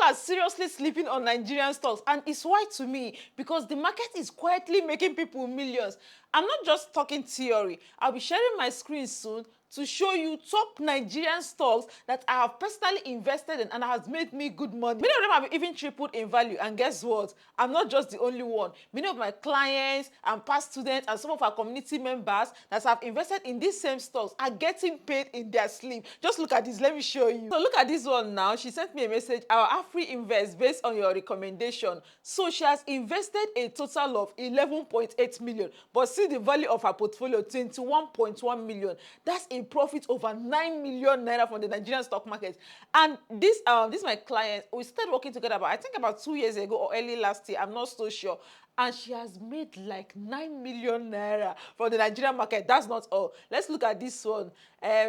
are seriously sleeping on Nigerian stocks, and it's why to me, because the market is quietly making people millions. I'm not just talking theory. I'll be sharing my screen soon to show you top Nigerian stocks that I have personally invested in and has made me good money. Many of them have even tripled in value, and guess what? I'm not just the only one. Many of my clients and past students and some of our community members that have invested in these same stocks are getting paid in their sleep. Just look at this, let me show you. So look at this one now. She sent me a message, our Afrinvest, based on your recommendation. So she has invested a total of 11.8 million, but see the value of her portfolio, 21.1 million. That's a profit over 9 million naira from the Nigerian stock market. And this my client, we started working together about 2 years ago or early last year, I'm not so sure. And she has made like 9 million naira from the Nigerian market. That's not all. Let's look at this one.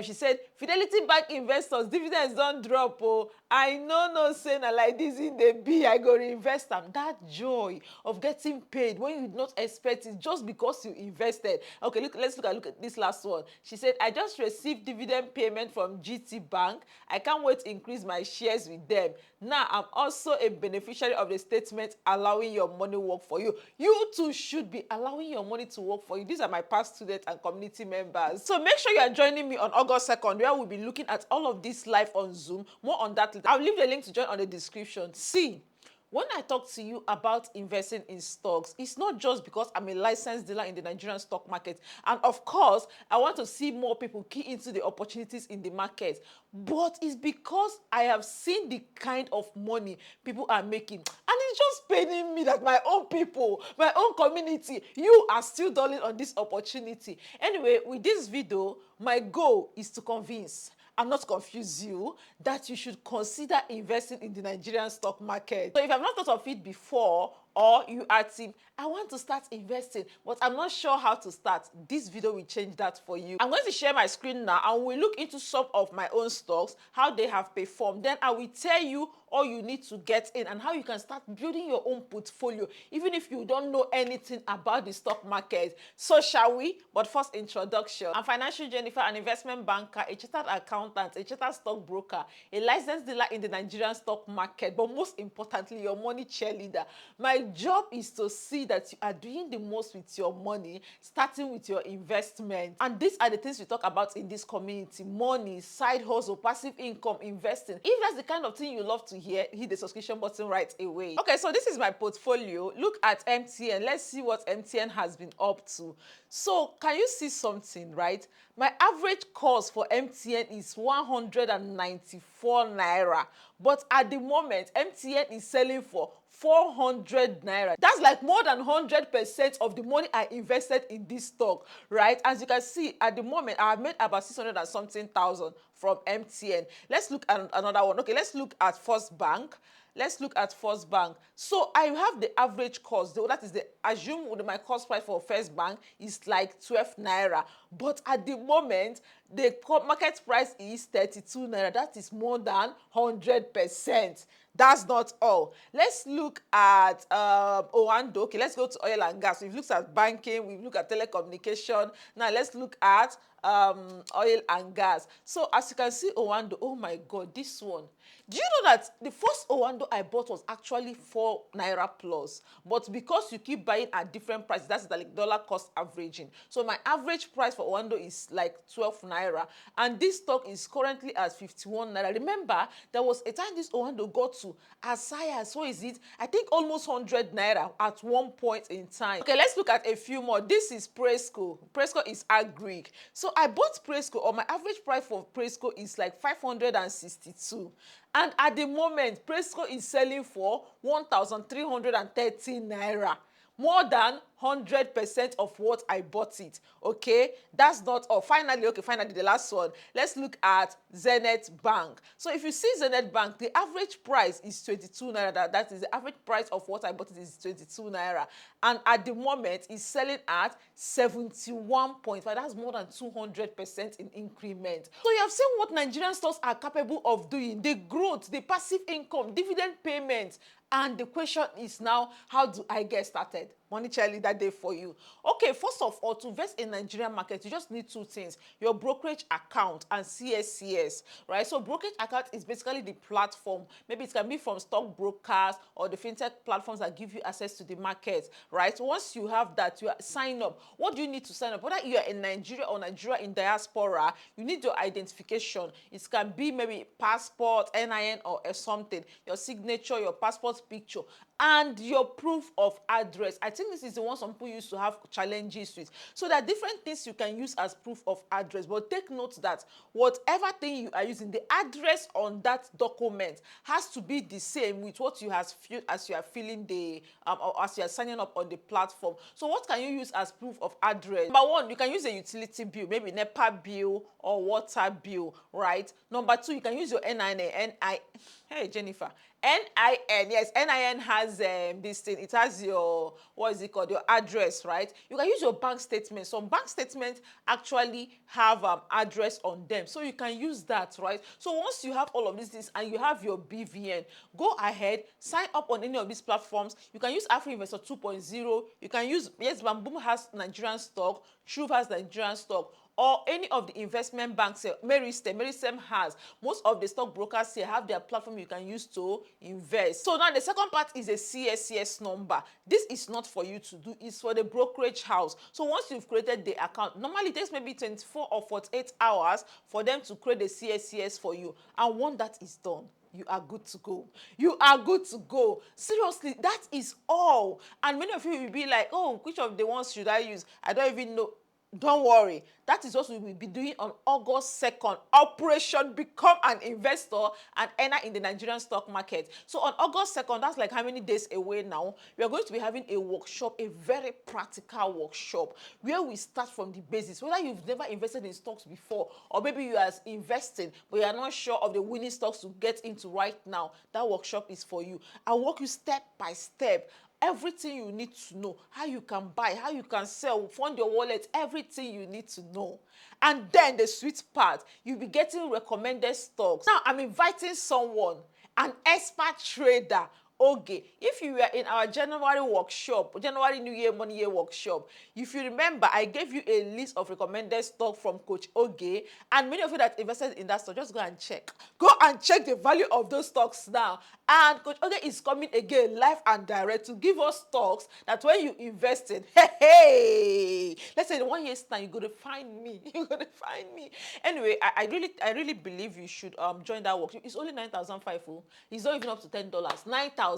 She said, Fidelity Bank investors, dividends don't drop. Oh, I know no saying like this in the B, I go reinvest them. That joy of getting paid when you not expect it just because you invested. Okay, let's look at this last one. She said, I just received dividend payment from GT Bank. I can't wait to increase my shares with them. Now, I'm also a beneficiary of the statement allowing your money work for you. You too should be allowing your money to work for you. These are my past students and community members. So make sure you are joining me on August 2nd, where we'll be looking at all of this live on Zoom. More on that later. I'll leave the link to join on the description. See, when I talk to you about investing in stocks, it's not just because I'm a licensed dealer in the Nigerian stock market. And of course, I want to see more people key into the opportunities in the market. But it's because I have seen the kind of money people are making. And it's just paining me that my own people, my own community, you are still dulling on this opportunity. Anyway, with this video, my goal is to convince and not confuse you that you should consider investing in the Nigerian stock market. So if I've not thought of it before, or you are team, I want to start investing, but I'm not sure how to start, this video will change that for you. I'm going to share my screen now and we'll look into some of my own stocks, how they have performed. Then I will tell you all you need to get in and how you can start building your own portfolio, even if you don't know anything about the stock market. So shall we? But first, introduction. I'm Financial Jennifer, an investment banker, a chartered accountant, a chartered stockbroker, a licensed dealer in the Nigerian stock market, but most importantly, your money cheerleader. My job is to see that you are doing the most with your money, starting with your investment. And these are the things we talk about in this community: money, side hustle, passive income, investing. If that's the kind of thing you love to hear, hit the subscription button right away. Okay, so this is my portfolio. Look at MTN. Let's see what MTN has been up to. So can you see something, right? My average cost for MTN is 194 naira. But at the moment, MTN is selling for 400 naira. That's like more than 100% of the money I invested in this stock, right? As you can see, at the moment, I have made about 600 and something thousand from MTN. Let's look at another one. Okay, let's look at First Bank. Let's look at First Bank. So I have the average cost. That is assume my cost price for First Bank is like 12 naira. But at the moment, the market price is 32 naira. That is more than 100%. That's not all. Let's look at Owando. Okay, let's go to oil and gas. We've looked at banking, we've looked at telecommunication. Now let's look at oil and gas. So as you can see, Owando, oh my God, this one. Do you know that the first Owando I bought was actually 4 naira plus? But because you keep buying at different prices, that's like dollar cost averaging. So my average price for Owando is like 12 naira. And this stock is currently at 51 naira. Remember, there was a time this Owando got to as high as, what is it? I think almost 100 naira at one point in time. Okay, let's look at a few more. This is Presco. Presco is agric. So I bought Presco, or my average price for Presco is like 562. And at the moment, Presco is selling for 1,313 naira. More than 100% of what I bought it. Okay, that's not all. Finally, the last one. Let's look at Zenith Bank. So if you see Zenith Bank, the average price is 22 naira. That is the average price of what I bought it is 22 naira. And at the moment, it's selling at 71.5. That's more than 200% in increment. So you have seen what Nigerian stocks are capable of doing. The growth, the passive income, dividend payments. And the question is now, how do I get started? money Charlie that day for you. Okay, first of all, to invest in Nigerian market, you just need two things: your brokerage account and CSCS, right? So brokerage account is basically the platform. Maybe it can be from stock brokers or the fintech platforms that give you access to the market, right? Once you have that, you sign up. What do you need to sign up? Whether you are in Nigeria or Nigeria in diaspora, you need your identification. It can be maybe passport, NIN, or something, your signature, your passport picture, and your proof of address. I think this is the one some people used to have challenges with. So there are different things you can use as proof of address, but take note that whatever thing you are using, the address on that document has to be the same with what you have filled as you are filling the or as you are signing up on the platform. So what can you use as proof of address? Number one, you can use a utility bill, maybe NEPA bill or water bill, right? Number two, you can use your NIN. Hey Jennifer, NIN, yes, NIN has this thing. It has your, what is it called, your address, right? You can use your bank statement. Some bank statements actually have address on them, so you can use that, right? So once you have all of these things and you have your BVN, go ahead, sign up on any of these platforms. You can use Afrinvest 2.0. You can use, yes, Bamboo has Nigerian stock, Trove has Nigerian stock, or any of the investment banks. Meristem has. Most of the stock brokers here have their platform you can use to invest. So now the second part is a CSCS number. This is not for you to do, it's for the brokerage house. So once you've created the account, normally it takes maybe 24 or 48 hours for them to create the CSCS for you. And once that is done, you are good to go. You are good to go. Seriously, that is all. And many of you will be like, oh, which of the ones should I use? I don't even know. Don't worry, that is what we will be doing on August 2nd. Operation Become an Investor and Enter in the Nigerian stock market. So on August 2nd, that's like how many days away now, we are going to be having a workshop, a very practical workshop, where we start from the basis. Whether you've never invested in stocks before, or maybe you are investing but you are not sure of the winning stocks to get into right now, that workshop is for you. I'll walk you step by step. Everything you need to know, how you can buy, how you can sell, fund your wallet, everything you need to know. And then the sweet part, you'll be getting recommended stocks. Now, I'm inviting someone, an expert trader. Okay, if you were in our January workshop, January New Year Money Year workshop, if you remember, I gave you a list of recommended stock from Coach Oge, and many of you that invested in that stock, just go and check. Go and check the value of those stocks now. And Coach Oge is coming again, live and direct, to give us stocks that when you invest in, hey, let's say in 1 year's time, you're gonna find me. You're gonna find me. Anyway, I really believe you should join that workshop. It's only 9,500. It's not even up to $10. 9,500.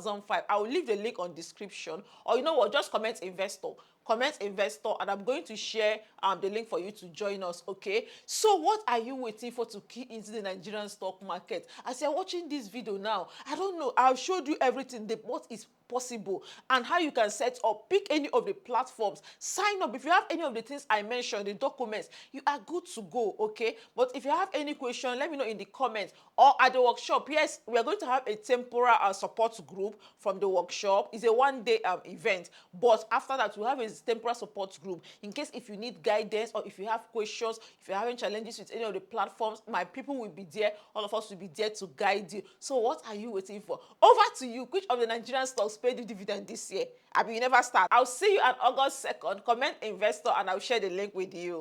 I will leave the link on description. Or you know what? Just comment investor. Comment investor, and I'm going to share the link for you to join us. Okay, so what are you waiting for to key into the Nigerian stock market? As you're watching this video now, I don't know, I've showed you everything, what is possible and how you can set up. Pick any of the platforms, sign up. If you have any of the things I mentioned, the documents, you are good to go. Okay, but if you have any question, let me know in the comments or at the workshop. Yes, we are going to have a temporary support group from the workshop. It's a one-day event, but after that we have a temporary support group in case if you need guidance or if you have questions, if you're having challenges with any of the platforms. My people will be there. All of us will be there to guide you. So what are you waiting for? Over to you. Which of the Nigerian stocks paid the dividend this year? I mean, you never start. I'll see you on August 2nd. Comment investor and I'll share the link with you.